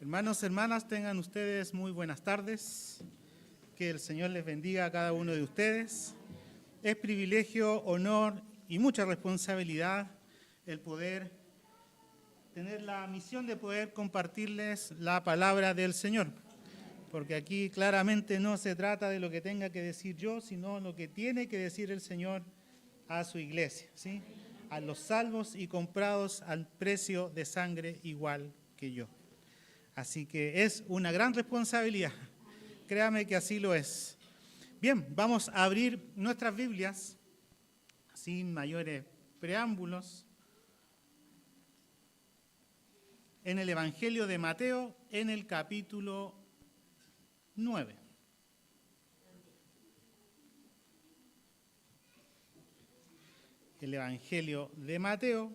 Hermanos, hermanas, tengan ustedes muy buenas tardes. Que el Señor les bendiga a cada uno de ustedes. Es privilegio, honor y mucha responsabilidad el poder tener la misión de poder compartirles la palabra del Señor. Porque aquí claramente no se trata de lo que tenga que decir yo, sino lo que tiene que decir el Señor a su iglesia, ¿sí? A los salvos y comprados al precio de sangre igual que yo. Así que es una gran responsabilidad. Créame que así lo es. Bien, vamos a abrir nuestras Biblias sin mayores preámbulos en el Evangelio de Mateo, en el capítulo 9. El Evangelio de Mateo,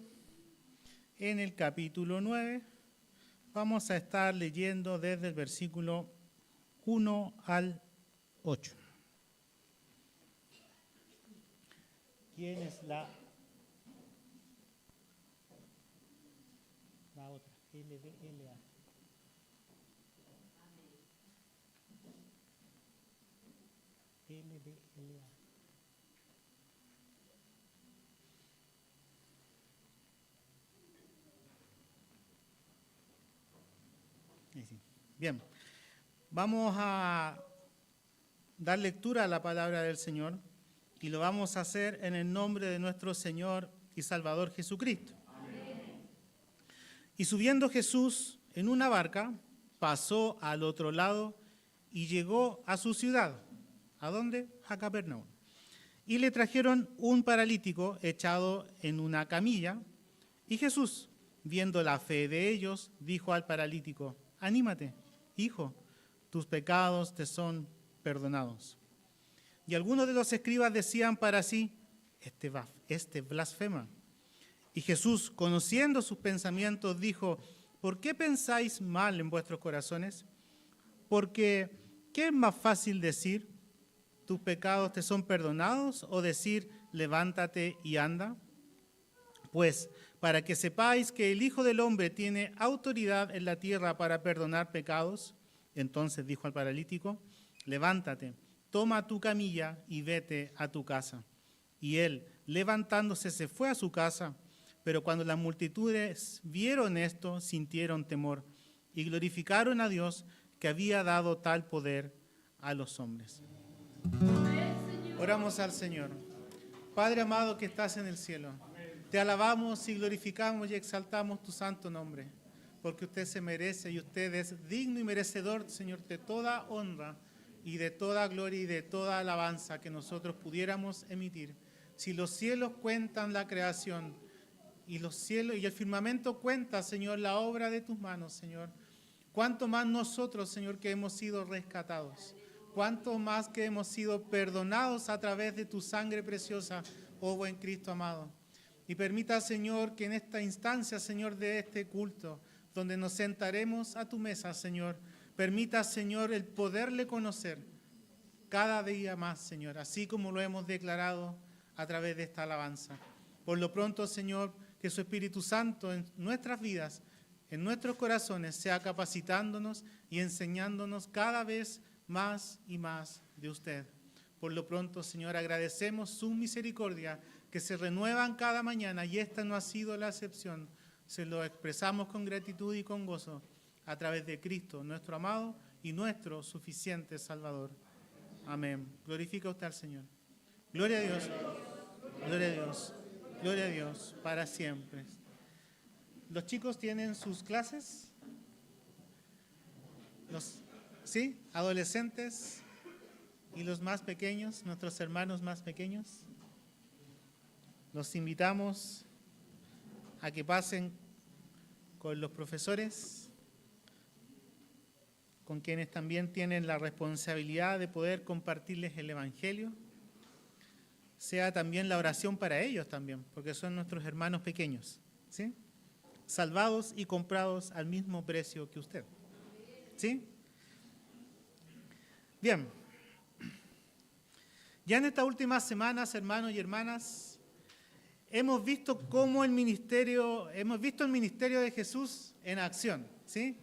en el capítulo 9, vamos a estar leyendo desde el versículo 1 al 8. ¿Quién es la otra? LBLA. LBLA. Bien, vamos a dar lectura a la palabra del Señor y lo vamos a hacer en el nombre de nuestro Señor y Salvador Jesucristo. Amén. Y subiendo Jesús en una barca, pasó al otro lado y llegó a su ciudad. ¿A dónde? A Capernaum. Y le trajeron un paralítico echado en una camilla, y Jesús, viendo la fe de ellos, dijo al paralítico: anímate, hijo, tus pecados te son perdonados. Y algunos de los escribas decían para sí: este blasfema. Y Jesús, conociendo sus pensamientos, dijo: ¿por qué pensáis mal en vuestros corazones? Porque, ¿qué es más fácil decir, tus pecados te son perdonados, o decir, levántate y anda? Pues, para que sepáis que el Hijo del Hombre tiene autoridad en la tierra para perdonar pecados, entonces dijo al paralítico: levántate, toma tu camilla y vete a tu casa. Y él, levantándose, se fue a su casa, pero cuando las multitudes vieron esto, sintieron temor y glorificaron a Dios, que había dado tal poder a los hombres. Oramos al Señor. Padre amado que estás en el cielo, te alabamos y glorificamos y exaltamos tu santo nombre, porque usted se merece y usted es digno y merecedor, Señor, de toda honra y de toda gloria y de toda alabanza que nosotros pudiéramos emitir. Si los cielos cuentan la creación y los cielos y el firmamento cuenta, Señor, la obra de tus manos, Señor, cuánto más nosotros, Señor, que hemos sido rescatados, cuánto más que hemos sido perdonados a través de tu sangre preciosa, oh buen Cristo amado. Y permita, Señor, que en esta instancia, Señor, de este culto, donde nos sentaremos a tu mesa, Señor, permita, Señor, el poderle conocer cada día más, Señor, así como lo hemos declarado a través de esta alabanza. Por lo pronto, Señor, que su Espíritu Santo en nuestras vidas, en nuestros corazones, sea capacitándonos y enseñándonos cada vez más y más de usted. Por lo pronto, Señor, agradecemos su misericordia que se renuevan cada mañana, y esta no ha sido la excepción. Se lo expresamos con gratitud y con gozo a través de Cristo, nuestro amado y nuestro suficiente Salvador. Amén. Glorifica usted al Señor. Gloria a Dios. Gloria a Dios. Gloria a Dios para siempre. ¿Los chicos tienen sus clases? ¿Sí? ¿Adolescentes? ¿Y los más pequeños, nuestros hermanos más pequeños? Los invitamos a que pasen con los profesores, con quienes también tienen la responsabilidad de poder compartirles el Evangelio. Sea también la oración para ellos también, porque son nuestros hermanos pequeños, ¿sí? Salvados y comprados al mismo precio que usted, ¿sí? Bien. Ya en estas últimas semanas, hermanos y hermanas, hemos visto el ministerio de Jesús en acción, ¿sí?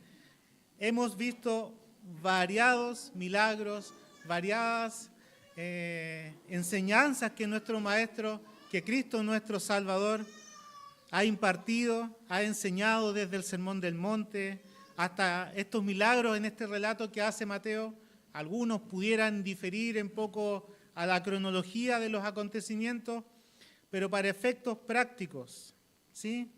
hemos visto variados milagros, variadas enseñanzas que nuestro Maestro, que Cristo nuestro Salvador, ha impartido, ha enseñado desde el Sermón del Monte hasta estos milagros en este relato que hace Mateo. Algunos pudieran diferir un poco a la cronología de los acontecimientos, pero para efectos prácticos, ¿sí?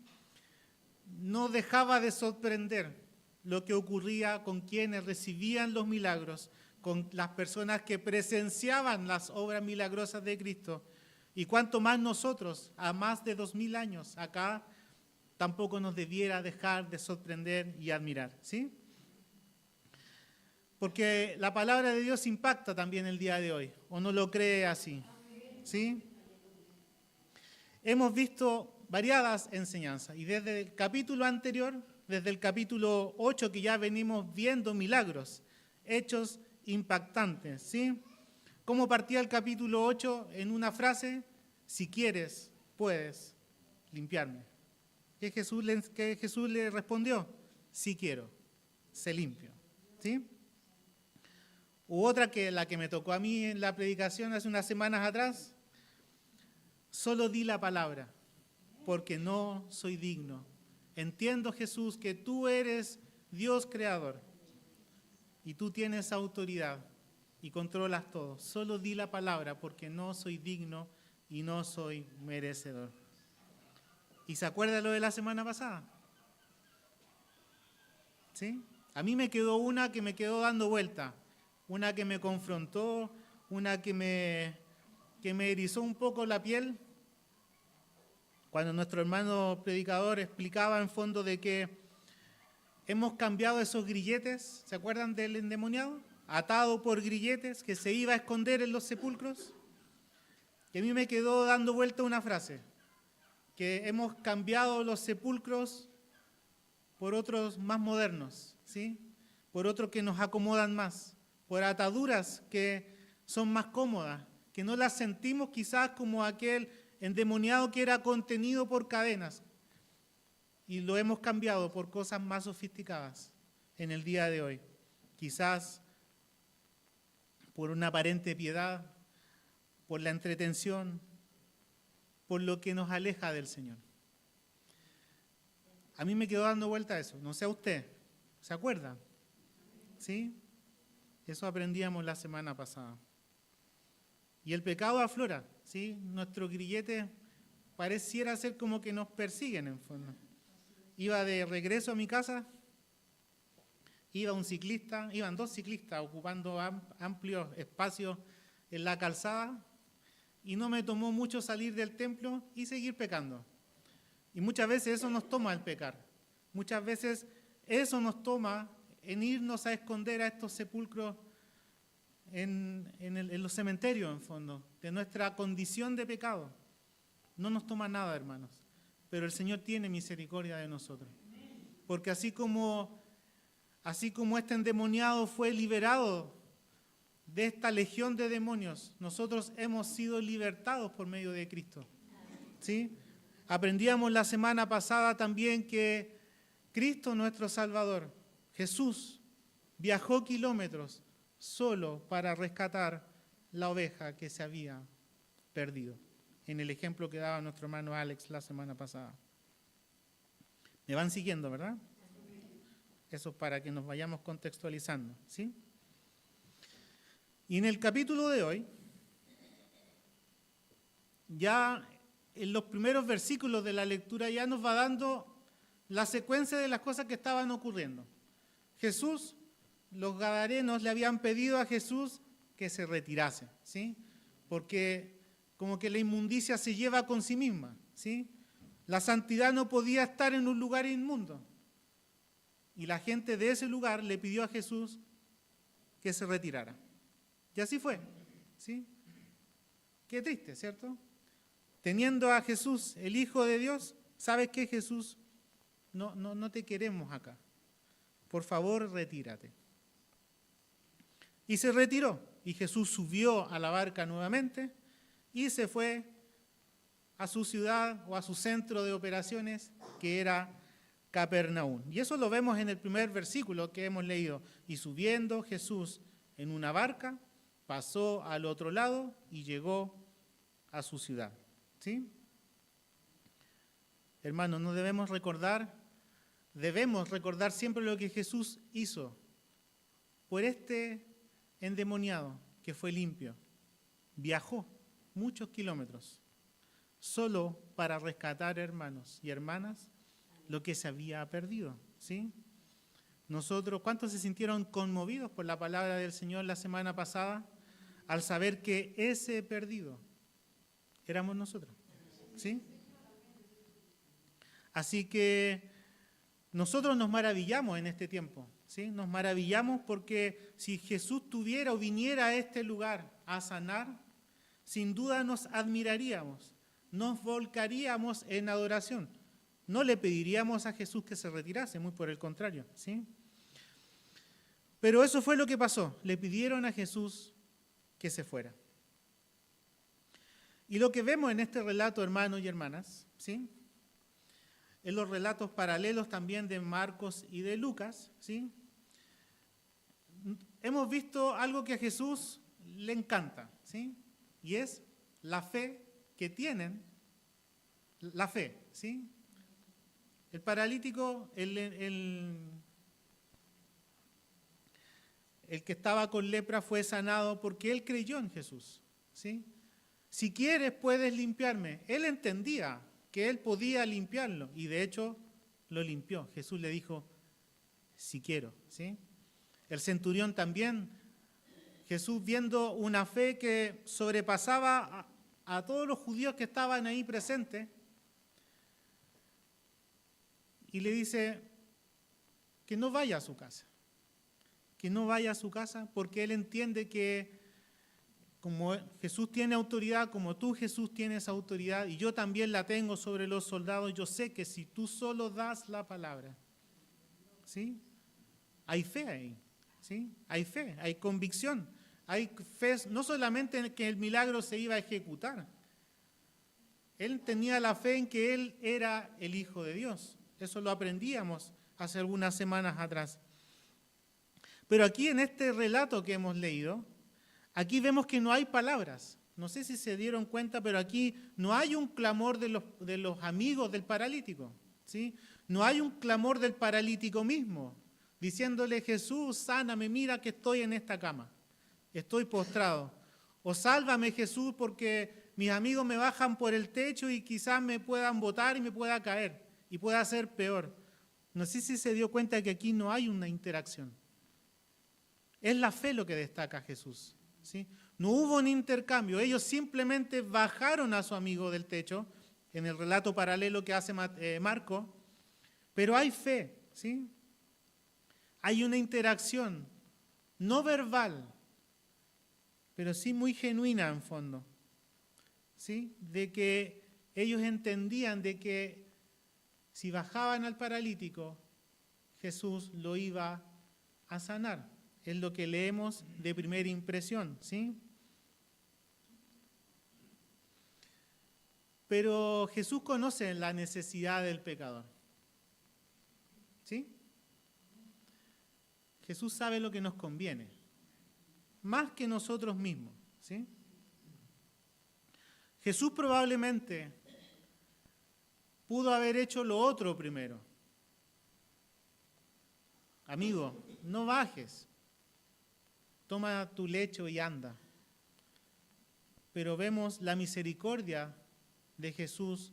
No dejaba de sorprender lo que ocurría con quienes recibían los milagros, con las personas que presenciaban las obras milagrosas de Cristo. Y cuanto más nosotros, a más de 2000 años acá, tampoco nos debiera dejar de sorprender y admirar, ¿sí? Porque la palabra de Dios impacta también el día de hoy, ¿o no lo cree así? ¿Sí? Hemos visto variadas enseñanzas y desde el capítulo anterior, desde el capítulo 8 que ya venimos viendo milagros, hechos impactantes, ¿sí? ¿Cómo partía el capítulo 8 en una frase? Si quieres, puedes limpiarme. ¿Qué Jesús le respondió? Sí quiero, se limpio, ¿sí? U otra que la que me tocó a mí en la predicación hace unas semanas atrás, solo di la palabra, porque no soy digno. Entiendo, Jesús, que tú eres Dios creador y tú tienes autoridad y controlas todo. Solo di la palabra porque no soy digno y no soy merecedor. ¿Y se acuerda lo de la semana pasada? ¿Sí? A mí me quedó una que me quedó dando vuelta, una que me confrontó, una que me erizó un poco la piel, cuando nuestro hermano predicador explicaba en fondo de que hemos cambiado esos grilletes, ¿se acuerdan del endemoniado? Atado por grilletes que se iba a esconder en los sepulcros. Y a mí me quedó dando vuelta una frase, que hemos cambiado los sepulcros por otros más modernos, ¿sí? Por otros que nos acomodan más, por ataduras que son más cómodas, que no las sentimos quizás como aquel endemoniado que era contenido por cadenas, y lo hemos cambiado por cosas más sofisticadas en el día de hoy, quizás por una aparente piedad, por la entretención, por lo que nos aleja del Señor. A mí me quedó dando vuelta eso, no sé a usted, ¿se acuerda? ¿Sí? Eso aprendíamos la semana pasada. Y el pecado aflora, ¿sí? Nuestros grilletes pareciera ser como que nos persiguen en fondo. Iba de regreso a mi casa, iban dos ciclistas ocupando amplios espacios en la calzada, y no me tomó mucho salir del templo y seguir pecando. Y muchas veces eso nos toma el pecar. Muchas veces eso nos toma en irnos a esconder a estos sepulcros en los cementerios, en fondo, de nuestra condición de pecado. No nos toma nada, hermanos, pero el Señor tiene misericordia de nosotros. Porque así como este endemoniado fue liberado de esta legión de demonios, nosotros hemos sido libertados por medio de Cristo, ¿sí? Aprendíamos la semana pasada también que Cristo, nuestro Salvador, Jesús, viajó kilómetros solo para rescatar la oveja que se había perdido, en el ejemplo que daba nuestro hermano Alex la semana pasada. ¿Me van siguiendo, verdad? Eso es para que nos vayamos contextualizando, ¿sí? Y en el capítulo de hoy, ya en los primeros versículos de la lectura ya nos va dando la secuencia de las cosas que estaban ocurriendo. Jesús, los gadarenos le habían pedido a Jesús que se retirase, ¿sí? Porque como que la inmundicia se lleva con sí misma, ¿sí? La santidad no podía estar en un lugar inmundo. Y la gente de ese lugar le pidió a Jesús que se retirara. Y así fue, ¿sí? Qué triste, ¿cierto? Teniendo a Jesús, el Hijo de Dios, ¿sabes qué, Jesús? No te queremos acá. Por favor, retírate. Y se retiró. Y Jesús subió a la barca nuevamente y se fue a su ciudad o a su centro de operaciones, que era Capernaum. Y eso lo vemos en el primer versículo que hemos leído. Y subiendo Jesús en una barca, pasó al otro lado y llegó a su ciudad. ¿Sí? Hermanos, no debemos recordar siempre lo que Jesús hizo por este endemoniado que fue limpio. Viajó muchos kilómetros solo para rescatar, hermanos y hermanas, lo que se había perdido. ¿Sí? Nosotros, ¿cuántos se sintieron conmovidos por la palabra del Señor la semana pasada al saber que ese perdido éramos nosotros? ¿Sí? Así que nosotros nos maravillamos en este tiempo, ¿sí? Nos maravillamos porque si Jesús tuviera o viniera a este lugar a sanar, sin duda nos admiraríamos, nos volcaríamos en adoración. No le pediríamos a Jesús que se retirase, muy por el contrario, ¿sí? Pero eso fue lo que pasó. Le pidieron a Jesús que se fuera. Y lo que vemos en este relato, hermanos y hermanas, ¿sí? En los relatos paralelos también de Marcos y de Lucas, ¿sí? Hemos visto algo que a Jesús le encanta, ¿sí? Y es la fe que tienen, la fe, ¿sí? El paralítico, el que estaba con lepra fue sanado porque él creyó en Jesús, ¿sí? Si quieres puedes limpiarme. Él entendía que él podía limpiarlo y de hecho lo limpió. Jesús le dijo, si quiero, ¿sí? El centurión también, Jesús viendo una fe que sobrepasaba a todos los judíos que estaban ahí presentes, y le dice que no vaya a su casa, porque él entiende que como Jesús tiene autoridad, como tú Jesús tienes autoridad, y yo también la tengo sobre los soldados, yo sé que si tú solo das la palabra, ¿sí? Hay fe ahí, ¿sí? Hay fe, hay convicción, hay fe no solamente en que el milagro se iba a ejecutar, él tenía la fe en que él era el Hijo de Dios. Eso lo aprendíamos hace algunas semanas atrás. Pero aquí en este relato que hemos leído, aquí vemos que no hay palabras. No sé si se dieron cuenta, pero aquí no hay un clamor de los amigos del paralítico, ¿sí? No hay un clamor del paralítico mismo, diciéndole, Jesús, sáname, mira que estoy en esta cama, estoy postrado. O sálvame, Jesús, porque mis amigos me bajan por el techo y quizás me puedan botar y me pueda caer. Y pueda ser peor. No sé si se dio cuenta que aquí no hay una interacción. Es la fe lo que destaca a Jesús, ¿sí? No hubo un intercambio. Ellos simplemente bajaron a su amigo del techo, en el relato paralelo que hace Marco, pero hay fe, ¿sí? Hay una interacción, no verbal, pero sí muy genuina en fondo, ¿sí? De que ellos entendían de que si bajaban al paralítico, Jesús lo iba a sanar. Es lo que leemos de primera impresión, ¿sí? Pero Jesús conoce la necesidad del pecador, ¿sí? Jesús sabe lo que nos conviene, más que nosotros mismos, ¿sí? Jesús probablemente pudo haber hecho lo otro primero. Amigo, no bajes. Toma tu lecho y anda. Pero vemos la misericordia de Jesús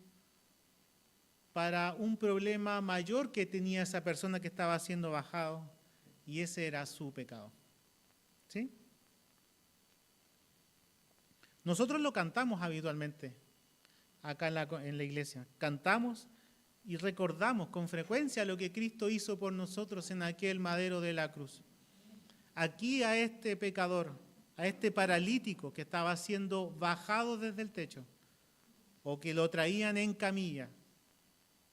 para un problema mayor que tenía esa persona que estaba siendo bajado, y ese era su pecado. ¿Sí? Nosotros lo cantamos habitualmente acá en la iglesia. Cantamos y recordamos con frecuencia lo que Cristo hizo por nosotros en aquel madero de la cruz. Aquí a este pecador, a este paralítico que estaba siendo bajado desde el techo o que lo traían en camilla.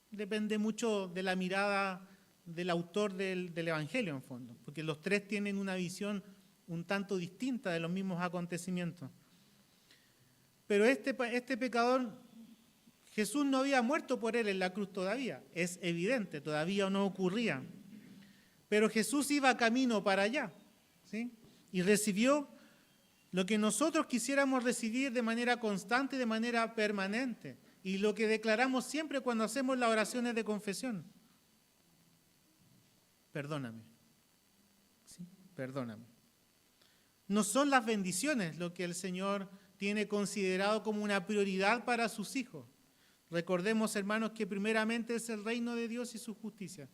Depende mucho de la mirada del autor del Evangelio, en fondo, porque los tres tienen una visión un tanto distinta de los mismos acontecimientos. Pero este pecador, Jesús no había muerto por él en la cruz todavía, es evidente, todavía no ocurría. Pero Jesús iba camino para allá, ¿sí? Y recibió lo que nosotros quisiéramos recibir de manera constante, de manera permanente, y lo que declaramos siempre cuando hacemos las oraciones de confesión. Perdóname, ¿sí? Perdóname. No son las bendiciones lo que el Señor tiene considerado como una prioridad para sus hijos. Recordemos, hermanos, que primeramente es el reino de Dios y su justicia,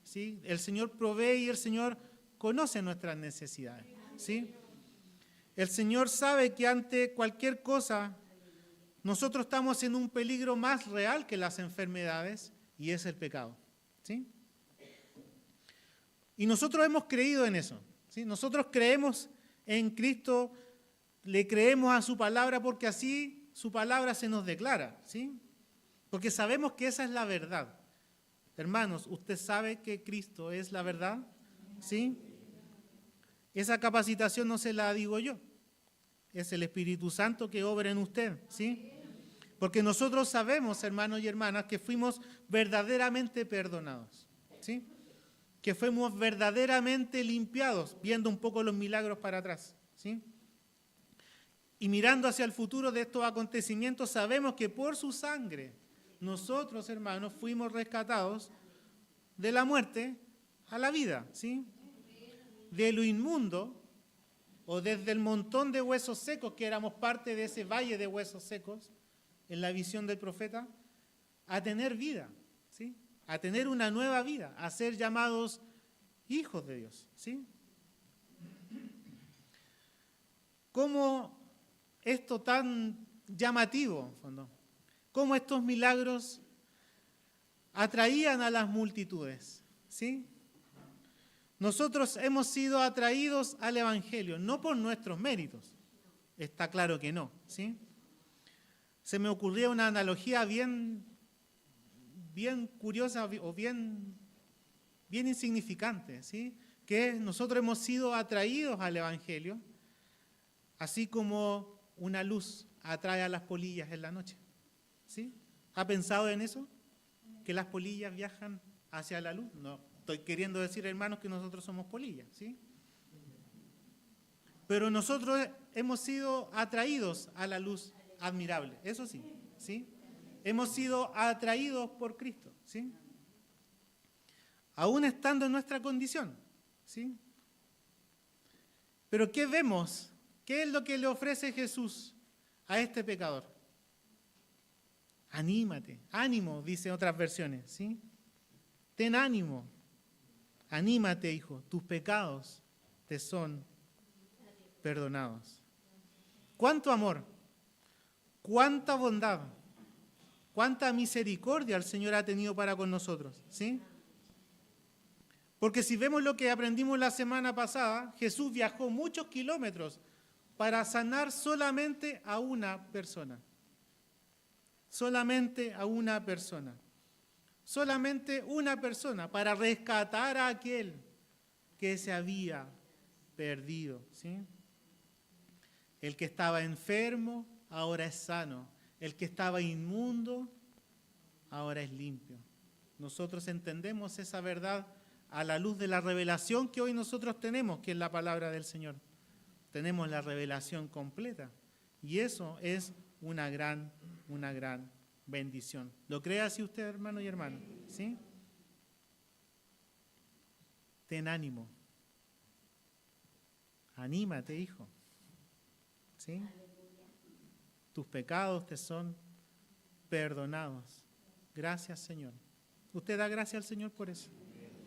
¿sí? El Señor provee y el Señor conoce nuestras necesidades, ¿sí? El Señor sabe que ante cualquier cosa nosotros estamos en un peligro más real que las enfermedades y es el pecado, ¿sí? Y nosotros hemos creído en eso, ¿sí? Nosotros creemos en Cristo, le creemos a su palabra porque así su palabra se nos declara, ¿sí? Porque sabemos que esa es la verdad. Hermanos, ¿usted sabe que Cristo es la verdad? ¿Sí? Esa capacitación no se la digo yo. Es el Espíritu Santo que obra en usted, ¿sí? Porque nosotros sabemos, hermanos y hermanas, que fuimos verdaderamente perdonados, ¿sí? Que fuimos verdaderamente limpiados, viendo un poco los milagros para atrás, ¿sí? Y mirando hacia el futuro de estos acontecimientos, sabemos que por su sangre, nosotros, hermanos, fuimos rescatados de la muerte a la vida, ¿sí? De lo inmundo, o desde el montón de huesos secos, que éramos parte de ese valle de huesos secos, en la visión del profeta, a tener vida, ¿sí? A tener una nueva vida, a ser llamados hijos de Dios, ¿sí? ¿Cómo esto tan llamativo, en fondo? Cómo estos milagros atraían a las multitudes, ¿sí? Nosotros hemos sido atraídos al Evangelio, no por nuestros méritos, está claro que no, ¿sí? Se me ocurría una analogía bien curiosa o bien insignificante, ¿sí? Que nosotros hemos sido atraídos al Evangelio, así como una luz atrae a las polillas en la noche, ¿sí? ¿Ha pensado en eso? ¿Que las polillas viajan hacia la luz? No, estoy queriendo decir, hermanos, que nosotros somos polillas, ¿sí? Pero nosotros hemos sido atraídos a la luz admirable, eso sí, ¿sí? Hemos sido atraídos por Cristo, ¿sí? Aún estando en nuestra condición, ¿sí? Pero ¿qué vemos? ¿Qué es lo que le ofrece Jesús a este pecador? Anímate, ánimo, dicen otras versiones, ¿sí? Ten ánimo, anímate, hijo, tus pecados te son perdonados. ¿Cuánto amor? ¿Cuánta bondad? ¿Cuánta misericordia el Señor ha tenido para con nosotros? ¿Sí? Porque si vemos lo que aprendimos la semana pasada, Jesús viajó muchos kilómetros para sanar solamente a una persona. Solamente a una persona. Solamente una persona para rescatar a aquel que se había perdido, ¿sí? El que estaba enfermo, ahora es sano. El que estaba inmundo, ahora es limpio. Nosotros entendemos esa verdad a la luz de la revelación que hoy nosotros tenemos, que es la palabra del Señor. Tenemos la revelación completa. Y eso es una gran bendición. ¿Lo cree así usted, hermano y hermana? ¿Sí? Ten ánimo. Anímate, hijo. ¿Sí? Tus pecados te son perdonados. Gracias, Señor. Usted da gracias al Señor por eso.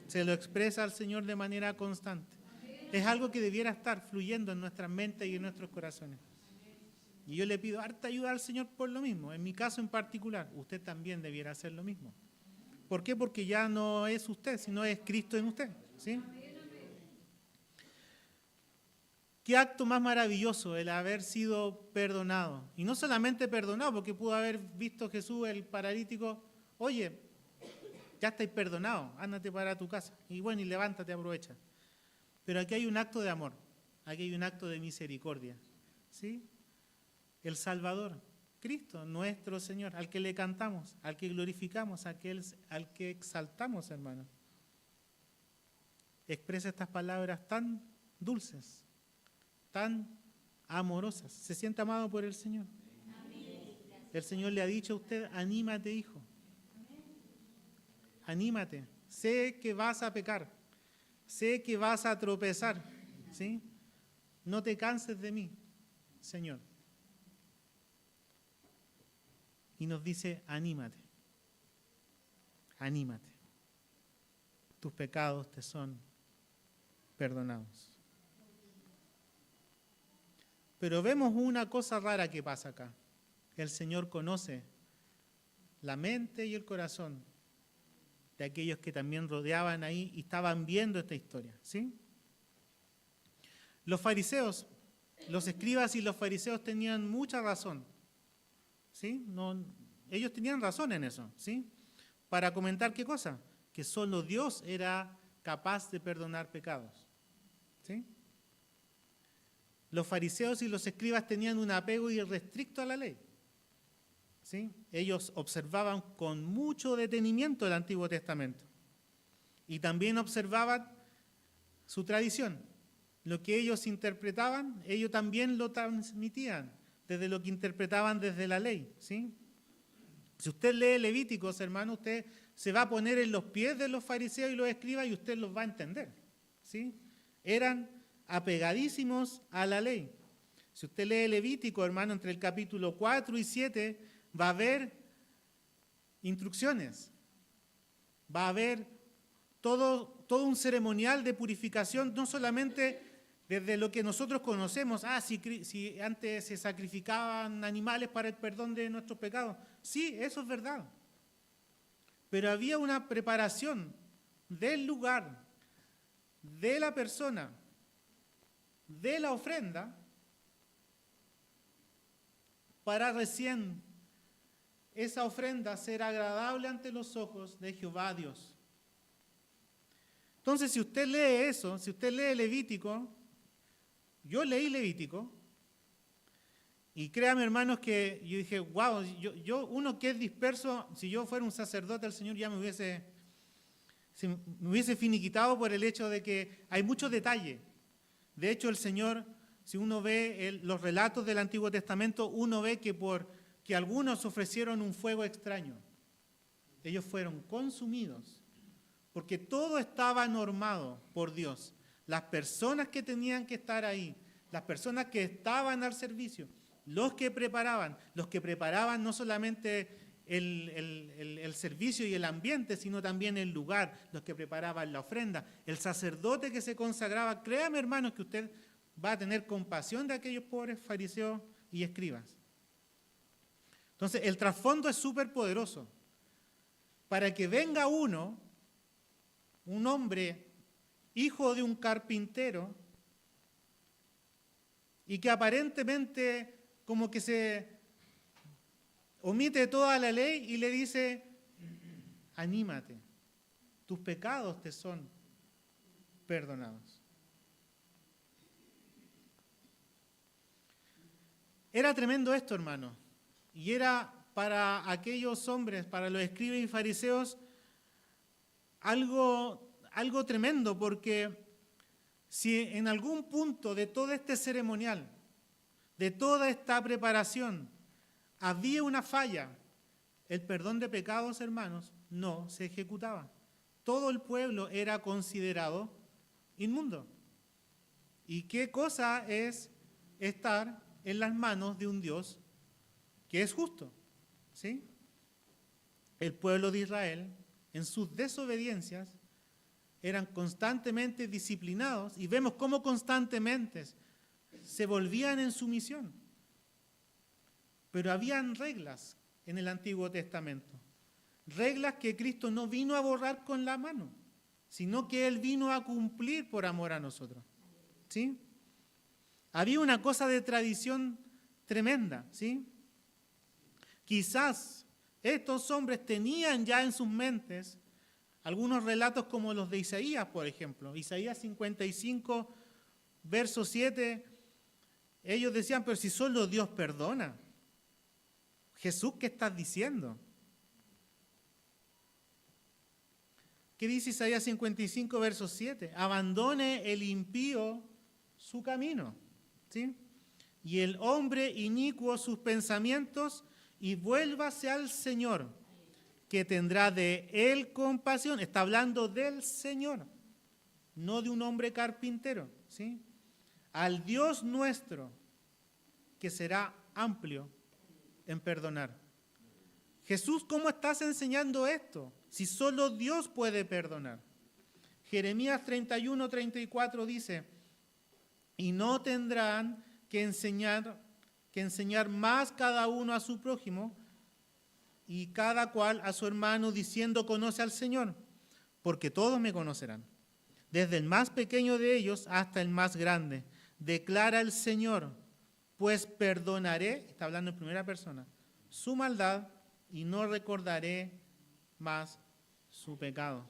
Se lo expresa al Señor de manera constante. Es algo que debiera estar fluyendo en nuestras mentes y en nuestros corazones. Y yo le pido harta ayuda al Señor por lo mismo. En mi caso en particular, usted también debiera hacer lo mismo. ¿Por qué? Porque ya no es usted, sino es Cristo en usted, ¿sí? Qué acto más maravilloso el haber sido perdonado. Y no solamente perdonado, porque pudo haber visto Jesús, el paralítico, oye, ya estáis perdonado, ándate para tu casa. Y bueno, y levántate, aprovecha. Pero aquí hay un acto de amor, aquí hay un acto de misericordia, ¿sí? El Salvador, Cristo, nuestro Señor, al que le cantamos, al que glorificamos, al que exaltamos, hermano. Expresa estas palabras tan dulces, tan amorosas. ¿Se siente amado por el Señor? El Señor le ha dicho a usted, anímate, hijo. Anímate. Sé que vas a pecar. Sé que vas a tropezar. ¿Sí? No te canses de mí, Señor. Y nos dice, anímate. Anímate. Tus pecados te son perdonados. Pero vemos una cosa rara que pasa acá. El Señor conoce la mente y el corazón de aquellos que también rodeaban ahí y estaban viendo esta historia, ¿sí? Los fariseos, los escribas y los fariseos tenían mucha razón, ¿sí? Ellos tenían razón en eso, ¿sí? Para comentar qué cosa, que solo Dios era capaz de perdonar pecados, ¿sí? Los fariseos y los escribas tenían un apego irrestricto a la ley, ¿sí? Ellos observaban con mucho detenimiento el Antiguo Testamento y también observaban su tradición. Lo que ellos interpretaban, ellos también lo transmitían desde lo que interpretaban desde la ley, ¿sí? Si usted lee Levíticos, hermano, usted se va a poner en los pies de los fariseos y los escribas y usted los va a entender, ¿sí? Eran apegadísimos a la ley. Si usted lee Levítico, hermano, entre el capítulo 4 y 7, va a haber instrucciones, va a haber todo un ceremonial de purificación, no solamente desde lo que nosotros conocemos, si antes se sacrificaban animales para el perdón de nuestros pecados. Sí, eso es verdad. Pero había una preparación del lugar, de la persona, de la ofrenda, para recién esa ofrenda ser agradable ante los ojos de Jehová Dios. Entonces, si usted lee eso, si usted lee Levítico, yo leí Levítico, y créame, hermanos, que yo dije, wow, uno que es disperso, si yo fuera un sacerdote, el Señor ya me hubiese finiquitado por el hecho de que hay mucho detalle. De hecho, el Señor, si uno ve los relatos del Antiguo Testamento, uno ve que algunos ofrecieron un fuego extraño. Ellos fueron consumidos, porque todo estaba normado por Dios. Las personas que tenían que estar ahí, las personas que estaban al servicio, los que preparaban no solamente el servicio y el ambiente, sino también el lugar, los que preparaban la ofrenda, el sacerdote que se consagraba. Créame, hermanos, que usted va a tener compasión de aquellos pobres fariseos y escribas. Entonces, el trasfondo es súper poderoso. Para que venga un hombre, hijo de un carpintero, y que aparentemente como que se omite toda la ley y le dice, anímate, tus pecados te son perdonados. Era tremendo esto, hermano, y era para aquellos hombres, para los escribas y fariseos, algo tremendo, porque si en algún punto de todo este ceremonial, de toda esta preparación, había una falla, el perdón de pecados, hermanos, no se ejecutaba. Todo el pueblo era considerado inmundo. ¿Y qué cosa es estar en las manos de un Dios que es justo? ¿Sí? El pueblo de Israel, en sus desobediencias, eran constantemente disciplinados y vemos cómo constantemente se volvían en sumisión. Pero habían reglas en el Antiguo Testamento, reglas que Cristo no vino a borrar con la mano, sino que Él vino a cumplir por amor a nosotros, ¿sí? Había una cosa de tradición tremenda, ¿sí? Quizás estos hombres tenían ya en sus mentes algunos relatos como los de Isaías, por ejemplo. Isaías 55, verso 7, ellos decían, pero si solo Dios perdona. Jesús, ¿qué estás diciendo? ¿Qué dice Isaías 55, verso 7? Abandone el impío su camino, ¿sí? Y el hombre inicuo sus pensamientos, y vuélvase al Señor, que tendrá de él compasión. Está hablando del Señor, no de un hombre carpintero, ¿sí? Al Dios nuestro, que será amplio en perdonar. Jesús, ¿cómo estás enseñando esto? Si solo Dios puede perdonar. Jeremías 31, 34 dice, y no tendrán que enseñar más cada uno a su prójimo y cada cual a su hermano, diciendo, conoce al Señor, porque todos me conocerán, desde el más pequeño de ellos hasta el más grande. Declara el Señor, pues perdonaré, está hablando en primera persona, su maldad y no recordaré más su pecado.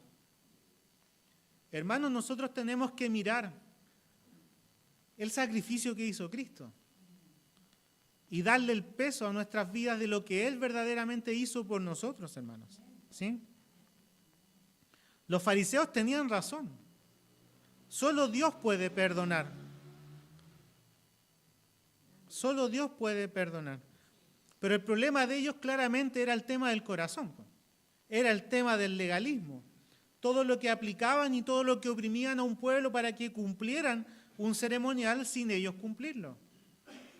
Hermanos, nosotros tenemos que mirar el sacrificio que hizo Cristo y darle el peso a nuestras vidas de lo que Él verdaderamente hizo por nosotros, hermanos. ¿Sí? Los fariseos tenían razón. Solo Dios puede perdonar. Solo Dios puede perdonar. Pero el problema de ellos claramente era el tema del corazón. Era el tema del legalismo. Todo lo que aplicaban y todo lo que oprimían a un pueblo para que cumplieran un ceremonial sin ellos cumplirlo.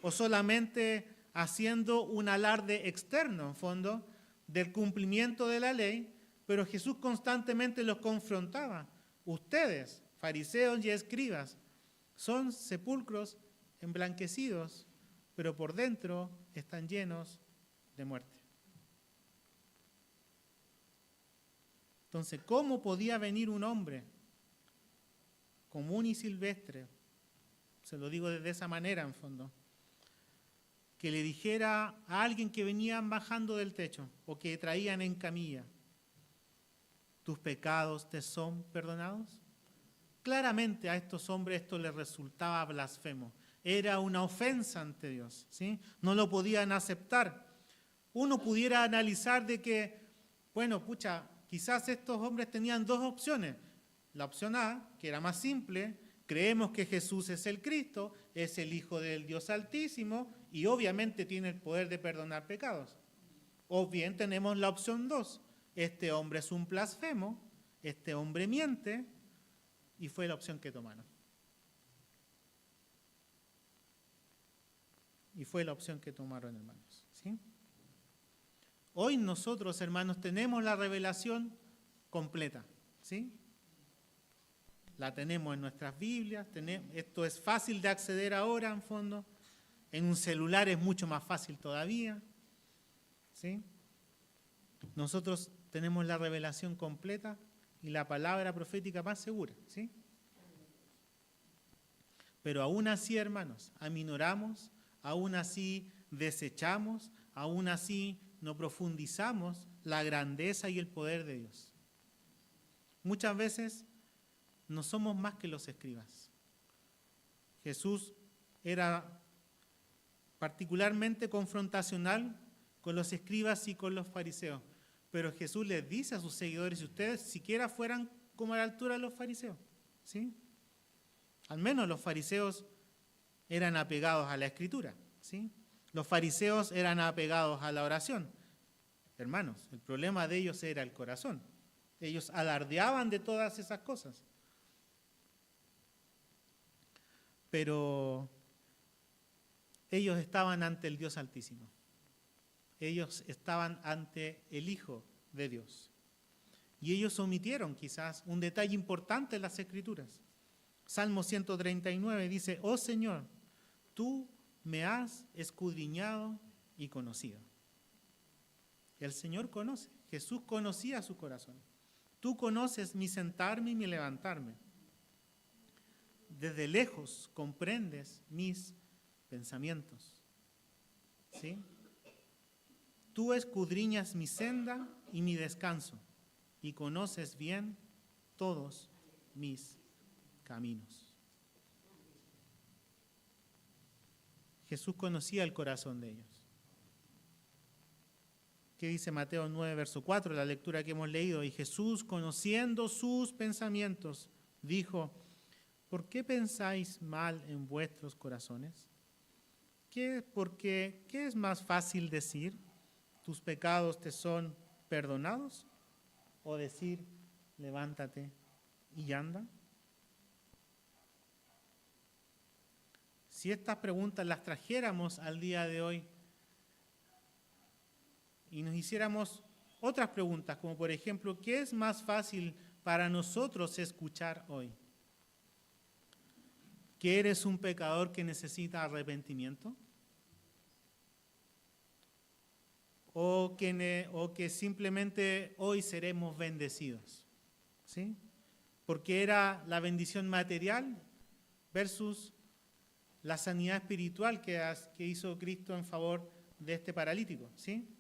O solamente haciendo un alarde externo, en fondo, del cumplimiento de la ley, pero Jesús constantemente los confrontaba. Ustedes, fariseos y escribas, son sepulcros emblanquecidos, pero por dentro están llenos de muerte. Entonces, ¿cómo podía venir un hombre común y silvestre? Se lo digo de esa manera, en fondo. Que le dijera a alguien que venían bajando del techo o que traían en camilla, ¿tus pecados te son perdonados? Claramente a estos hombres esto les resultaba blasfemo. Era una ofensa ante Dios, ¿sí? No lo podían aceptar. Uno pudiera analizar de que, bueno, quizás estos hombres tenían dos opciones. La opción A, que era más simple, creemos que Jesús es el Cristo, es el Hijo del Dios Altísimo y obviamente tiene el poder de perdonar pecados. O bien tenemos la opción 2, este hombre es un blasfemo, este hombre miente, y fue la opción que tomaron. Y fue la opción que tomaron, hermanos. ¿Sí? Hoy nosotros, hermanos, tenemos la revelación completa. ¿Sí? La tenemos en nuestras Biblias. Esto es fácil de acceder ahora, en fondo. En un celular es mucho más fácil todavía. ¿Sí? Nosotros tenemos la revelación completa y la palabra profética más segura. ¿Sí? Pero aún así, hermanos, aminoramos, aún así desechamos, aún así no profundizamos la grandeza y el poder de Dios. Muchas veces no somos más que los escribas. Jesús era particularmente confrontacional con los escribas y con los fariseos, pero Jesús les dice a sus seguidores, si ustedes siquiera fueran como a la altura de los fariseos, ¿sí? Al menos los fariseos eran apegados a la Escritura, ¿sí? Los fariseos eran apegados a la oración. Hermanos, el problema de ellos era el corazón. Ellos alardeaban de todas esas cosas. Pero ellos estaban ante el Dios Altísimo. Ellos estaban ante el Hijo de Dios. Y ellos omitieron quizás un detalle importante en las Escrituras. Salmo 139 dice, oh Señor, tú me has escudriñado y conocido. El Señor conoce, Jesús conocía su corazón. Tú conoces mi sentarme y mi levantarme. Desde lejos comprendes mis pensamientos. ¿Sí? Tú escudriñas mi senda y mi descanso y conoces bien todos mis caminos. Jesús conocía el corazón de ellos. ¿Qué dice Mateo 9, verso 4, la lectura que hemos leído? Y Jesús, conociendo sus pensamientos, dijo: ¿por qué pensáis mal en vuestros corazones? ¿Qué es más fácil decir, tus pecados te son perdonados? ¿O decir, levántate y anda? Si estas preguntas las trajéramos al día de hoy y nos hiciéramos otras preguntas, como por ejemplo, ¿qué es más fácil para nosotros escuchar hoy? ¿Que eres un pecador que necesita arrepentimiento? ¿O que simplemente hoy seremos bendecidos? ¿Sí? Porque era la bendición material versus la sanidad espiritual que hizo Cristo en favor de este paralítico. ¿Sí?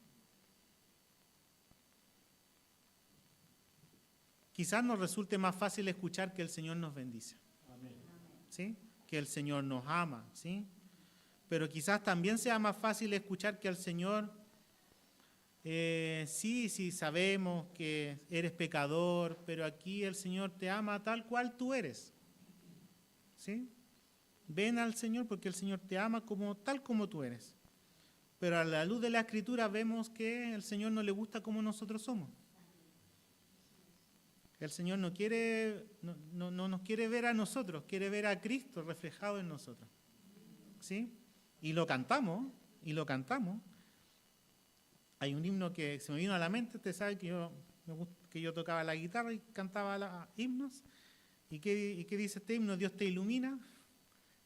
Quizás nos resulte más fácil escuchar que el Señor nos bendice. Amén. ¿Sí? Que el Señor nos ama. ¿Sí? Pero quizás también sea más fácil escuchar que el Señor, sí, sabemos que eres pecador, pero aquí el Señor te ama tal cual tú eres. ¿Sí? Ven al Señor porque el Señor te ama tal como tú eres. Pero a la luz de la Escritura vemos que el Señor no le gusta como nosotros somos. El Señor no nos quiere ver a nosotros, quiere ver a Cristo reflejado en nosotros. ¿Sí? Y lo cantamos. Hay un himno que se me vino a la mente, usted sabe que yo tocaba la guitarra y cantaba himnos. ¿Y qué dice este himno? Dios te ilumina,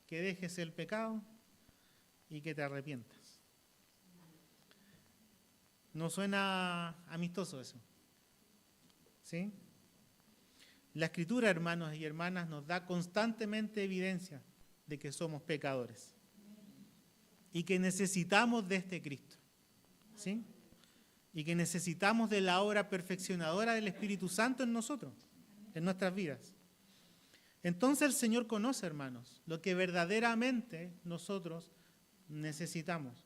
que dejes el pecado y que te arrepientas. ¿No suena amistoso eso? ¿Sí? La Escritura, hermanos y hermanas, nos da constantemente evidencia de que somos pecadores y que necesitamos de este Cristo. ¿Sí? Y que necesitamos de la obra perfeccionadora del Espíritu Santo en nosotros, en nuestras vidas. Entonces el Señor conoce, hermanos, lo que verdaderamente nosotros necesitamos.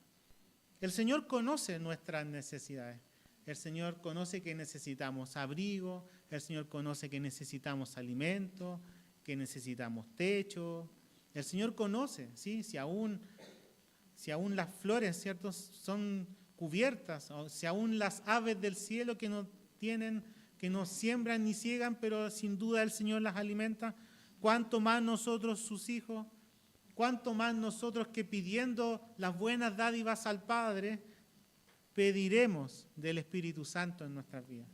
El Señor conoce nuestras necesidades. El Señor conoce que necesitamos abrigo, el Señor conoce que necesitamos alimento, que necesitamos techo. El Señor conoce, ¿sí? Si aún las flores, ¿cierto?, son cubiertas, o si aún las aves del cielo que no siembran ni ciegan, pero sin duda el Señor las alimenta, cuánto más nosotros, sus hijos, cuánto más nosotros que pidiendo las buenas dádivas al Padre, pediremos del Espíritu Santo en nuestras vidas.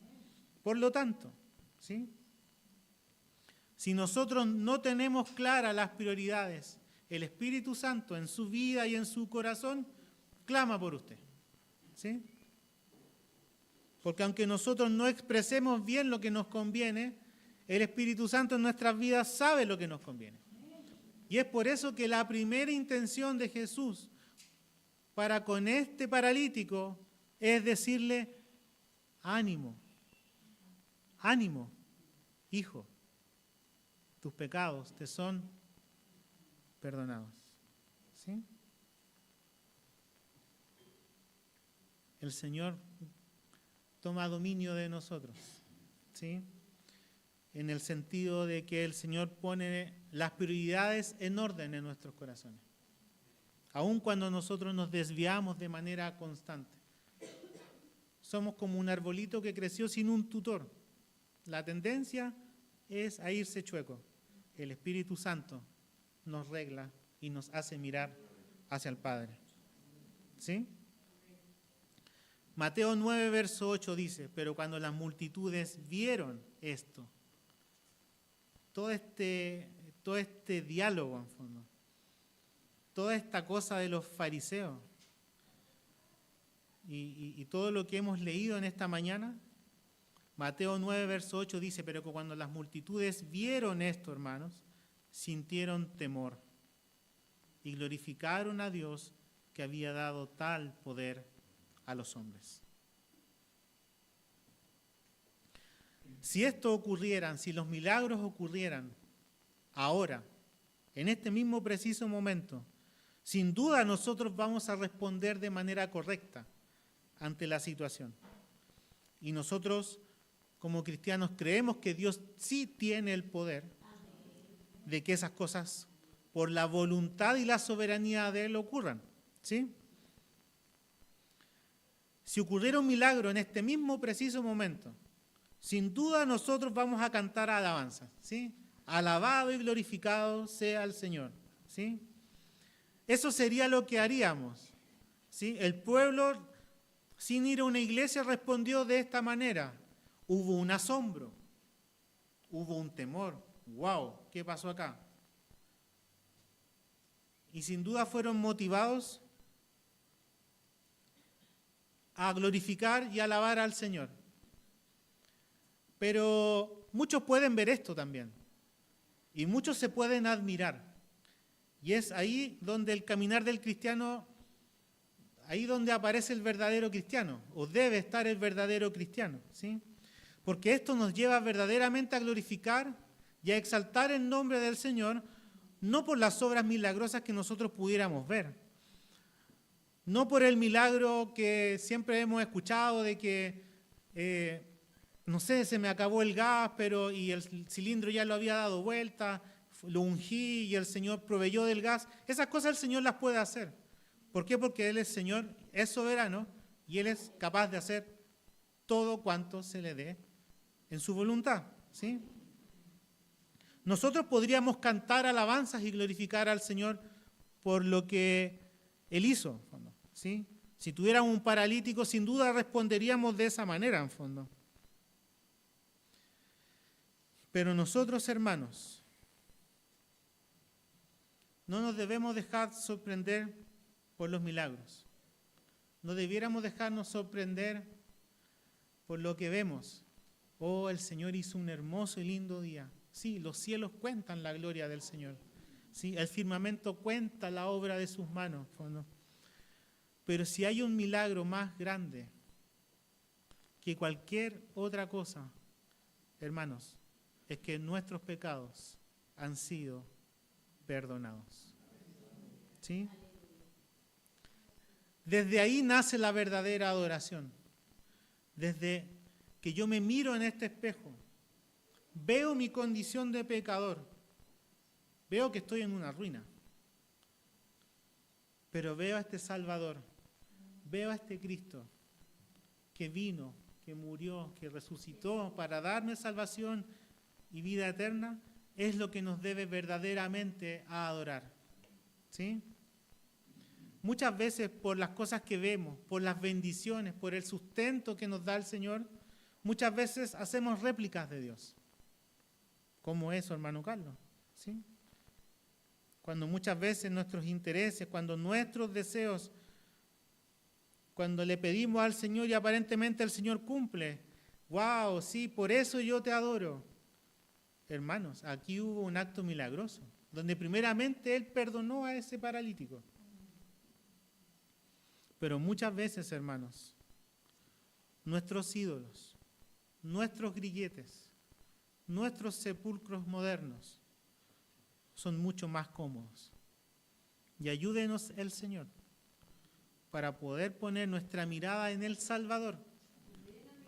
Por lo tanto, ¿sí?, si nosotros no tenemos claras las prioridades, el Espíritu Santo en su vida y en su corazón clama por usted. ¿Sí? Porque aunque nosotros no expresemos bien lo que nos conviene, el Espíritu Santo en nuestras vidas sabe lo que nos conviene. Y es por eso que la primera intención de Jesús para con este paralítico es decirle: ánimo, ánimo, hijo, tus pecados te son perdonados. ¿Sí? El Señor toma dominio de nosotros, ¿sí?, en el sentido de que el Señor pone las prioridades en orden en nuestros corazones, aun cuando nosotros nos desviamos de manera constante. Somos como un arbolito que creció sin un tutor. La tendencia es a irse chueco. El Espíritu Santo nos regla y nos hace mirar hacia el Padre. ¿Sí? Mateo 9, verso 8 dice: pero cuando las multitudes vieron esto, todo este diálogo en fondo, toda esta cosa de los fariseos y todo lo que hemos leído en esta mañana, Mateo 9, verso 8 dice: pero cuando las multitudes vieron esto, hermanos, sintieron temor y glorificaron a Dios que había dado tal poder a los hombres. Si esto ocurriera, si los milagros ocurrieran ahora, en este mismo preciso momento, sin duda nosotros vamos a responder de manera correcta, ante la situación. Y nosotros, como cristianos, creemos que Dios sí tiene el poder de que esas cosas, por la voluntad y la soberanía de Él, ocurran, ¿sí? Si ocurriera un milagro en este mismo preciso momento, sin duda nosotros vamos a cantar alabanza, ¿sí? Alabado y glorificado sea el Señor, ¿sí? Eso sería lo que haríamos, ¿sí? El pueblo, sin ir a una iglesia, respondió de esta manera. Hubo un asombro, hubo un temor. ¡Wow! ¿Qué pasó acá? Y sin duda fueron motivados a glorificar y alabar al Señor. Pero muchos pueden ver esto también. Y muchos se pueden admirar. Y es ahí donde el caminar del cristiano, ahí donde aparece el verdadero cristiano, o debe estar el verdadero cristiano, ¿sí? Porque esto nos lleva verdaderamente a glorificar y a exaltar el nombre del Señor, no por las obras milagrosas que nosotros pudiéramos ver, no por el milagro que siempre hemos escuchado de que, no sé, se me acabó el gas, y el cilindro ya lo había dado vuelta, lo ungí y el Señor proveyó del gas. Esas cosas el Señor las puede hacer. ¿Por qué? Porque Él es Señor, es soberano y Él es capaz de hacer todo cuanto se le dé en su voluntad, ¿sí? Nosotros podríamos cantar alabanzas y glorificar al Señor por lo que Él hizo, ¿sí? Si tuviéramos un paralítico, sin duda responderíamos de esa manera, en fondo. Pero nosotros, hermanos, no nos debemos dejar sorprender por los milagros. No debiéramos dejarnos sorprender por lo que vemos. Oh, el Señor hizo un hermoso y lindo día. Sí, los cielos cuentan la gloria del Señor. Sí, el firmamento cuenta la obra de sus manos. ¿No? Pero si hay un milagro más grande que cualquier otra cosa, hermanos, es que nuestros pecados han sido perdonados. ¿Sí? Desde ahí nace la verdadera adoración. Desde que yo me miro en este espejo, veo mi condición de pecador, veo que estoy en una ruina, pero veo a este Salvador, veo a este Cristo que vino, que murió, que resucitó para darme salvación y vida eterna, es lo que nos debe verdaderamente a adorar. ¿Sí? Muchas veces por las cosas que vemos, por las bendiciones, por el sustento que nos da el Señor, muchas veces hacemos réplicas de Dios. Como eso, hermano Carlos. ¿Sí? Cuando muchas veces nuestros intereses, cuando nuestros deseos, cuando le pedimos al Señor y aparentemente el Señor cumple. ¡Wow! Sí, por eso yo te adoro. Hermanos, aquí hubo un acto milagroso, donde primeramente Él perdonó a ese paralítico. Pero muchas veces, hermanos, nuestros ídolos, nuestros grilletes, nuestros sepulcros modernos son mucho más cómodos. Y ayúdenos el Señor para poder poner nuestra mirada en el Salvador,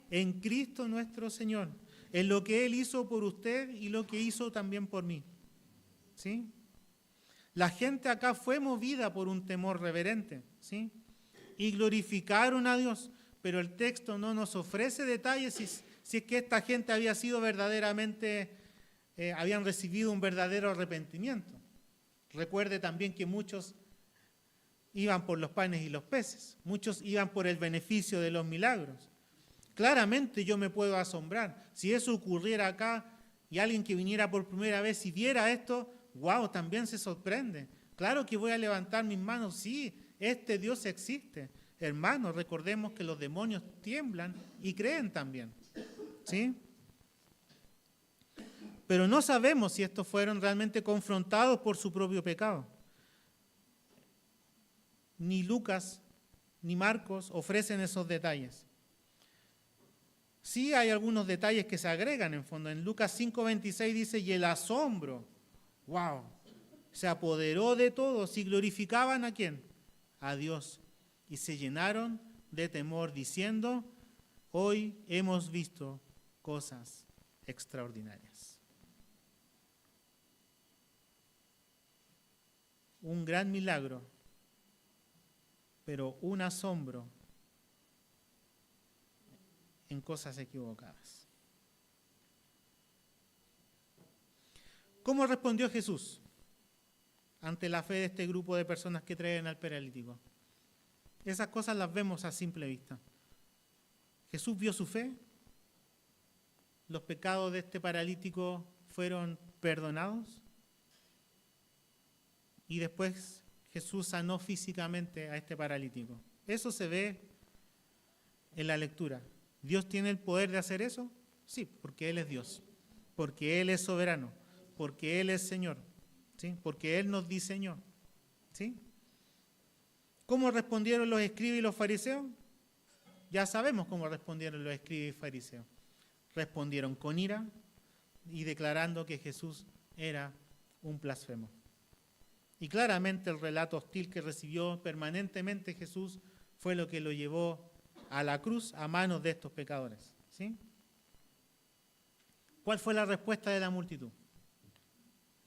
en Cristo nuestro Señor, en lo que Él hizo por usted y lo que hizo también por mí. ¿Sí? La gente acá fue movida por un temor reverente, ¿sí? Y glorificaron a Dios, pero el texto no nos ofrece detalles si es que esta gente había sido verdaderamente, habían recibido un verdadero arrepentimiento. Recuerde también que muchos iban por los panes y los peces, muchos iban por el beneficio de los milagros. Claramente yo me puedo asombrar. Si eso ocurriera acá y alguien que viniera por primera vez y viera esto, wow, también se sorprende. Claro que voy a levantar mis manos, sí, este Dios existe. Hermanos, recordemos que los demonios tiemblan y creen también. ¿Sí? Pero no sabemos si estos fueron realmente confrontados por su propio pecado. Ni Lucas ni Marcos ofrecen esos detalles. Sí hay algunos detalles que se agregan en fondo. En Lucas 5:26 dice, y el asombro, wow, se apoderó de todos y glorificaban ¿a quién? A Dios. Y se llenaron de temor, diciendo, hoy hemos visto cosas extraordinarias. Un gran milagro, pero un asombro en cosas equivocadas. ¿Cómo respondió Jesús ante la fe de este grupo de personas que traen al paralítico? Esas cosas las vemos a simple vista. Jesús vio su fe, los pecados de este paralítico fueron perdonados y después Jesús sanó físicamente a este paralítico. Eso se ve en la lectura. ¿Dios tiene el poder de hacer eso? Sí, porque Él es Dios, porque Él es soberano, porque Él es Señor, ¿sí? Porque Él nos diseñó, ¿sí? ¿Cómo respondieron los escribas y los fariseos? Ya sabemos cómo respondieron los escribas y fariseos. Respondieron con ira y declarando que Jesús era un blasfemo. Y claramente el relato hostil que recibió permanentemente Jesús fue lo que lo llevó a la cruz a manos de estos pecadores, ¿sí? ¿Cuál fue la respuesta de la multitud?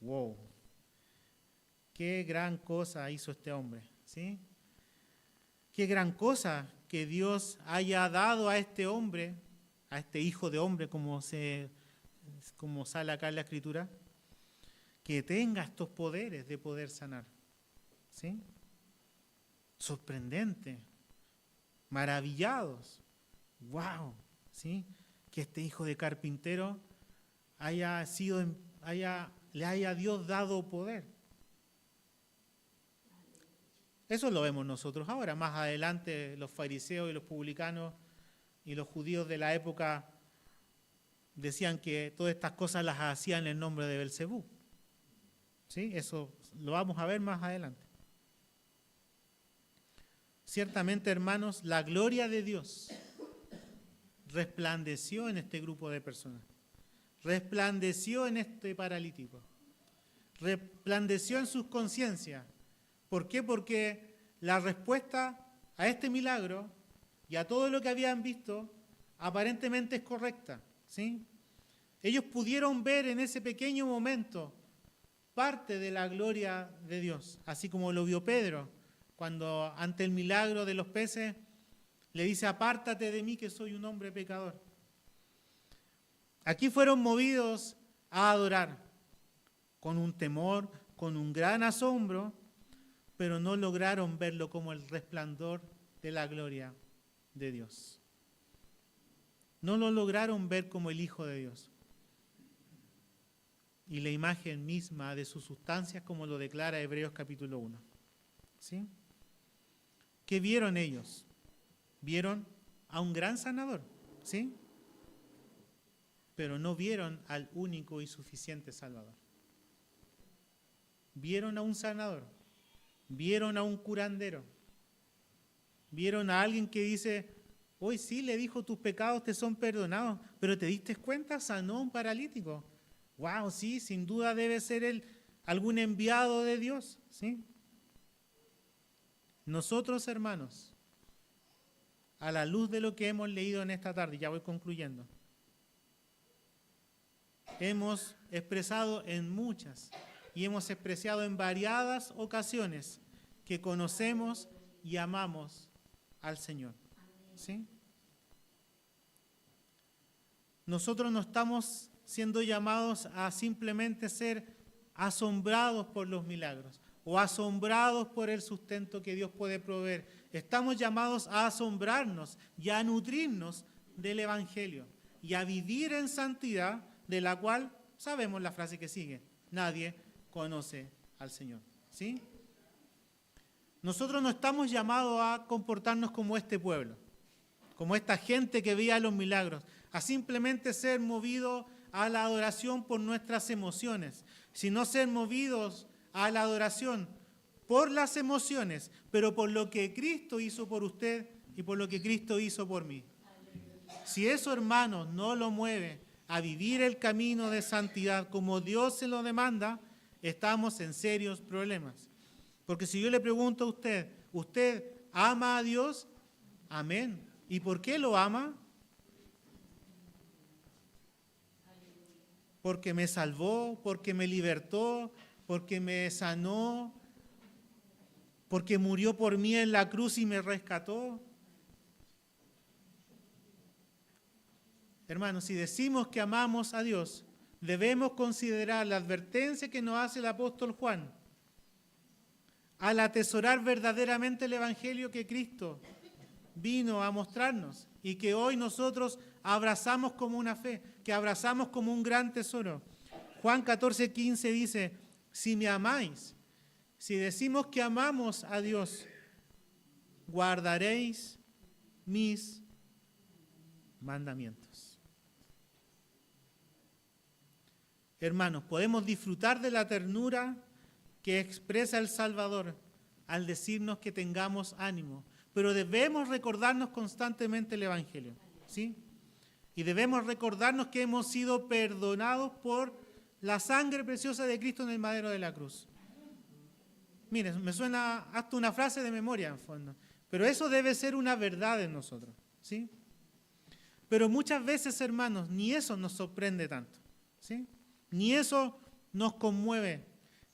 ¡Wow! ¡Qué gran cosa hizo este hombre! ¿Sí? ¡Qué gran cosa que Dios haya dado a este hombre, a este hijo de hombre, como sale acá en la Escritura, que tenga estos poderes de poder sanar! ¿Sí? Sorprendente, maravillados. ¡Wow! ¿Sí? Que este hijo de carpintero le haya Dios dado poder. Eso lo vemos nosotros ahora. Más adelante los fariseos y los publicanos y los judíos de la época decían que todas estas cosas las hacían en el nombre de Belcebú. ¿Sí? Eso lo vamos a ver más adelante. Ciertamente, hermanos, la gloria de Dios resplandeció en este grupo de personas. Resplandeció en este paralítico. Resplandeció en sus conciencias. ¿Por qué? Porque la respuesta a este milagro y a todo lo que habían visto aparentemente es correcta, ¿sí? Ellos pudieron ver en ese pequeño momento parte de la gloria de Dios, así como lo vio Pedro cuando ante el milagro de los peces le dice: apártate de mí que soy un hombre pecador. Aquí fueron movidos a adorar con un temor, con un gran asombro, pero no lograron verlo como el resplandor de la gloria de Dios. No lo lograron ver como el Hijo de Dios. Y la imagen misma de sus sustancias, como lo declara Hebreos capítulo 1. ¿Sí? ¿Qué vieron ellos? Vieron a un gran sanador, ¿sí? Pero no vieron al único y suficiente Salvador. Vieron a un sanador, vieron a un curandero, vieron a alguien que dice: hoy sí, le dijo, tus pecados te son perdonados, pero ¿te diste cuenta? Sanó a un paralítico. Wow, sí, sin duda debe ser él algún enviado de Dios, ¿sí? Nosotros, hermanos, a la luz de lo que hemos leído en esta tarde, ya voy concluyendo, hemos expresado en muchas y hemos expresado en variadas ocasiones que conocemos y amamos al Señor, ¿sí? Nosotros no estamos siendo llamados a simplemente ser asombrados por los milagros o asombrados por el sustento que Dios puede proveer. Estamos llamados a asombrarnos y a nutrirnos del Evangelio y a vivir en santidad, de la cual sabemos la frase que sigue: nadie conoce al Señor, ¿sí? Nosotros no estamos llamados a comportarnos como este pueblo, como esta gente que veía los milagros, a simplemente ser movidos a la adoración por nuestras emociones, sino ser movidos a la adoración por las emociones, pero por lo que Cristo hizo por usted y por lo que Cristo hizo por mí. Si eso, hermanos, no lo mueve a vivir el camino de santidad como Dios se lo demanda, estamos en serios problemas. Porque si yo le pregunto a usted, ¿usted ama a Dios? Amén. ¿Y por qué lo ama? Porque me salvó, porque me libertó, porque me sanó, porque murió por mí en la cruz y me rescató. Hermanos, si decimos que amamos a Dios, debemos considerar la advertencia que nos hace el apóstol Juan al atesorar verdaderamente el Evangelio que Cristo vino a mostrarnos y que hoy nosotros abrazamos como una fe, que abrazamos como un gran tesoro. Juan 14:15 dice, si me amáis, si decimos que amamos a Dios, guardaréis mis mandamientos. Hermanos, podemos disfrutar de la ternura que expresa el Salvador al decirnos que tengamos ánimo, pero debemos recordarnos constantemente el Evangelio, ¿sí? Y debemos recordarnos que hemos sido perdonados por la sangre preciosa de Cristo en el madero de la cruz. Miren, me suena hasta una frase de memoria en fondo, pero eso debe ser una verdad en nosotros, ¿sí? Pero muchas veces, hermanos, ni eso nos sorprende tanto, ¿sí? Ni eso nos conmueve,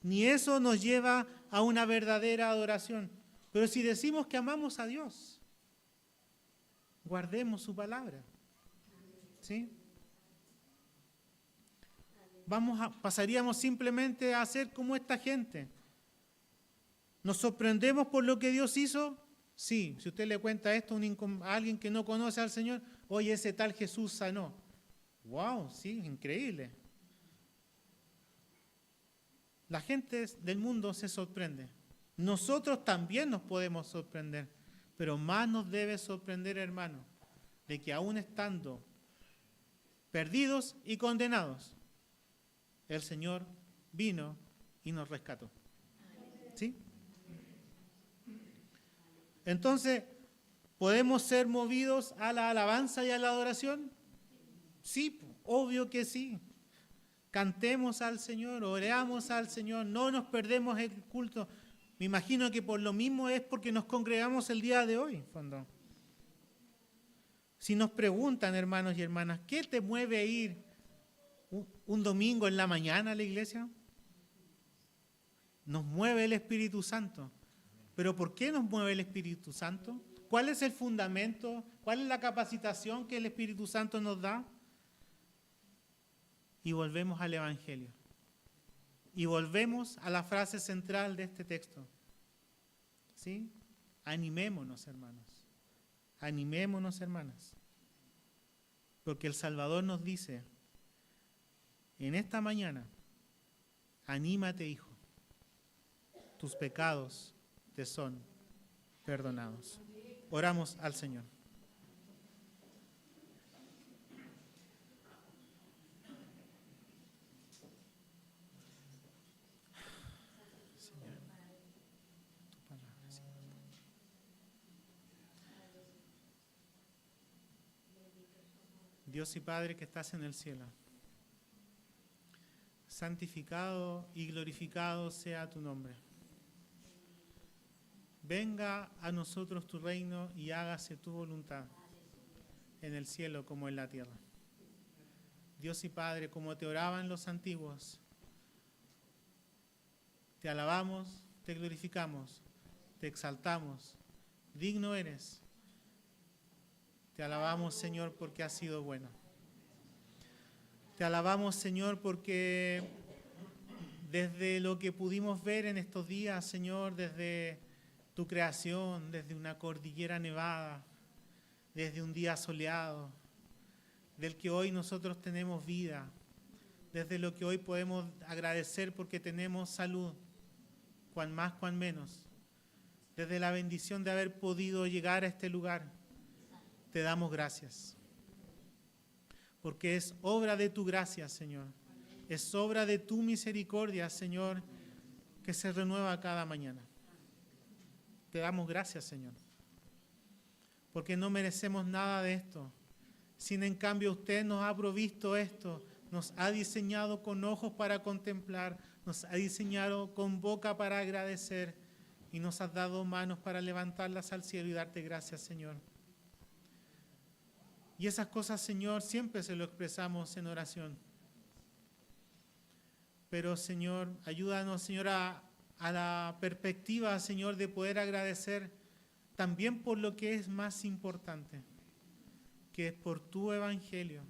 ni eso nos lleva a una verdadera adoración. Pero si decimos que amamos a Dios, guardemos su palabra, ¿sí? Pasaríamos simplemente a ser como esta gente. ¿Nos sorprendemos por lo que Dios hizo? Sí, si usted le cuenta esto a alguien que no conoce al Señor, oye, ese tal Jesús sanó. ¡Wow! Sí, increíble. La gente del mundo se sorprende. Nosotros también nos podemos sorprender, pero más nos debe sorprender, hermano, de que aún estando perdidos y condenados, el Señor vino y nos rescató. ¿Sí? Entonces, ¿podemos ser movidos a la alabanza y a la adoración? Sí, obvio que sí. Cantemos al Señor, oremos al Señor, no nos perdemos el culto. Me imagino que por lo mismo es porque nos congregamos el día de hoy, fondo. Si nos preguntan, hermanos y hermanas, ¿qué te mueve a ir un domingo en la mañana a la iglesia? Nos mueve el Espíritu Santo. ¿Pero por qué nos mueve el Espíritu Santo? ¿Cuál es el fundamento? ¿Cuál es la capacitación que el Espíritu Santo nos da? Y volvemos al Evangelio. Y volvemos a la frase central de este texto. ¿Sí? Animémonos, hermanos. Animémonos, hermanas. Porque el Salvador nos dice, en esta mañana, anímate, hijo. Tus pecados te son perdonados. Oramos al Señor. Dios y Padre que estás en el cielo, santificado y glorificado sea tu nombre. Venga a nosotros tu reino y hágase tu voluntad en el cielo como en la tierra. Dios y Padre, como te oraban los antiguos, te alabamos, te glorificamos, te exaltamos, digno eres. Te alabamos, Señor, porque has sido bueno. Te alabamos, Señor, porque desde lo que pudimos ver en estos días, Señor, desde tu creación, desde una cordillera nevada, desde un día soleado, del que hoy nosotros tenemos vida, desde lo que hoy podemos agradecer porque tenemos salud, cuan más, cuan menos, desde la bendición de haber podido llegar a este lugar. Te damos gracias, porque es obra de tu gracia, Señor. Es obra de tu misericordia, Señor, que se renueva cada mañana. Te damos gracias, Señor, porque no merecemos nada de esto. Sin en cambio usted nos ha provisto esto, nos ha diseñado con ojos para contemplar, nos ha diseñado con boca para agradecer y nos has dado manos para levantarlas al cielo y darte gracias, Señor. Y esas cosas, Señor, siempre se lo expresamos en oración. Pero, Señor, ayúdanos, Señor, a la perspectiva, Señor, de poder agradecer también por lo que es más importante, que es por tu evangelio,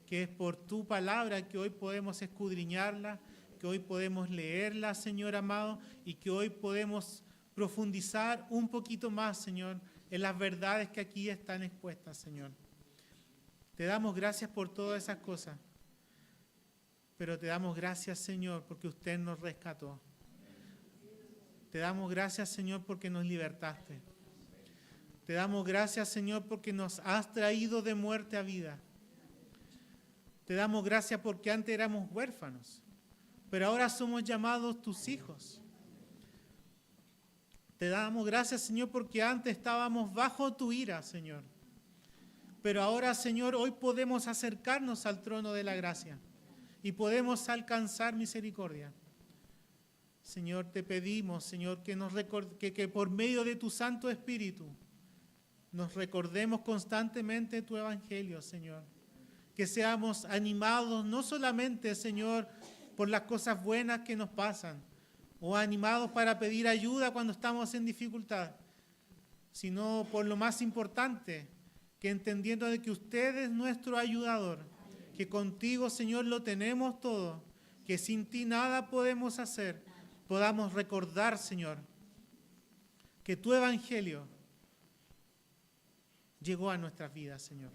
que es por tu palabra que hoy podemos escudriñarla, que hoy podemos leerla, Señor amado, y que hoy podemos profundizar un poquito más, Señor, en las verdades que aquí están expuestas, Señor. Te damos gracias por todas esas cosas, pero te damos gracias, Señor, porque usted nos rescató. Te damos gracias, Señor, porque nos libertaste. Te damos gracias, Señor, porque nos has traído de muerte a vida. Te damos gracias porque antes éramos huérfanos, pero ahora somos llamados tus hijos. Te damos gracias, Señor, porque antes estábamos bajo tu ira, Señor. Pero ahora, Señor, hoy podemos acercarnos al trono de la gracia y podemos alcanzar misericordia. Señor, te pedimos, Señor, que por medio de tu Santo Espíritu nos recordemos constantemente tu evangelio, Señor. Que seamos animados no solamente, Señor, por las cosas buenas que nos pasan, o animados para pedir ayuda cuando estamos en dificultad, sino por lo más importante, que entendiendo de que usted es nuestro ayudador, que contigo, Señor, lo tenemos todo, que sin ti nada podemos hacer, podamos recordar, Señor, que tu evangelio llegó a nuestras vidas, Señor.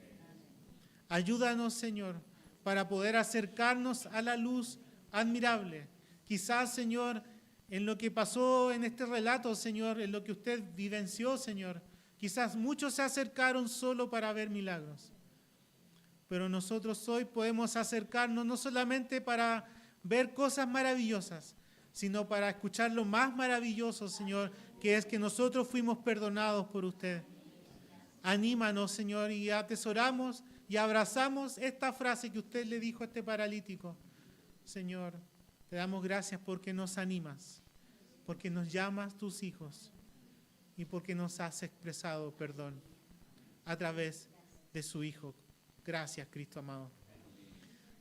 Ayúdanos, Señor, para poder acercarnos a la luz admirable. Quizás, Señor, en lo que pasó en este relato, Señor, en lo que usted vivenció, Señor, quizás muchos se acercaron solo para ver milagros. Pero nosotros hoy podemos acercarnos no solamente para ver cosas maravillosas, sino para escuchar lo más maravilloso, Señor, que es que nosotros fuimos perdonados por usted. Anímanos, Señor, y atesoramos y abrazamos esta frase que usted le dijo a este paralítico. Señor, te damos gracias porque nos animas, porque nos llamas tus hijos y porque nos has expresado perdón a través de su Hijo. Gracias, Cristo amado.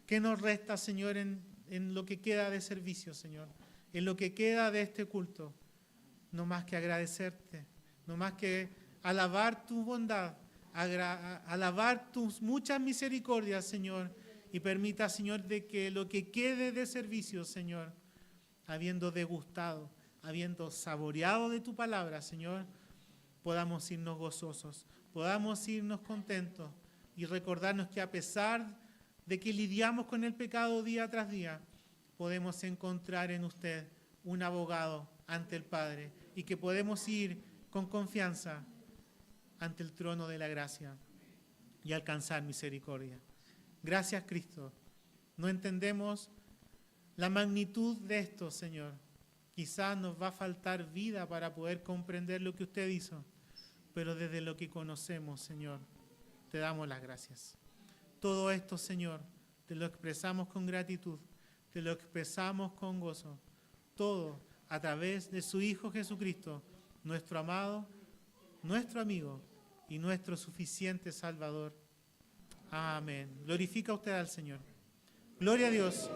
¿Qué nos resta, Señor, en lo que queda de servicio, Señor? En lo que queda de este culto. No más que agradecerte, no más que alabar tu bondad, alabar tus muchas misericordias, Señor, y permita, Señor, de que lo que quede de servicio, Señor, habiendo degustado, habiendo saboreado de tu palabra, Señor, podamos irnos gozosos, podamos irnos contentos y recordarnos que a pesar de que lidiamos con el pecado día tras día, podemos encontrar en usted un abogado ante el Padre y que podemos ir con confianza ante el trono de la gracia y alcanzar misericordia. Gracias, Cristo. No entendemos la magnitud de esto, Señor. Quizás nos va a faltar vida para poder comprender lo que usted hizo, pero desde lo que conocemos, Señor, te damos las gracias. Todo esto, Señor, te lo expresamos con gratitud, te lo expresamos con gozo. Todo a través de su Hijo Jesucristo, nuestro amado, nuestro amigo y nuestro suficiente Salvador. Amén. Glorifica usted al Señor. Gloria a Dios,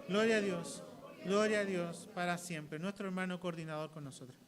gloria a Dios, gloria a Dios para siempre. Nuestro hermano coordinador con nosotros.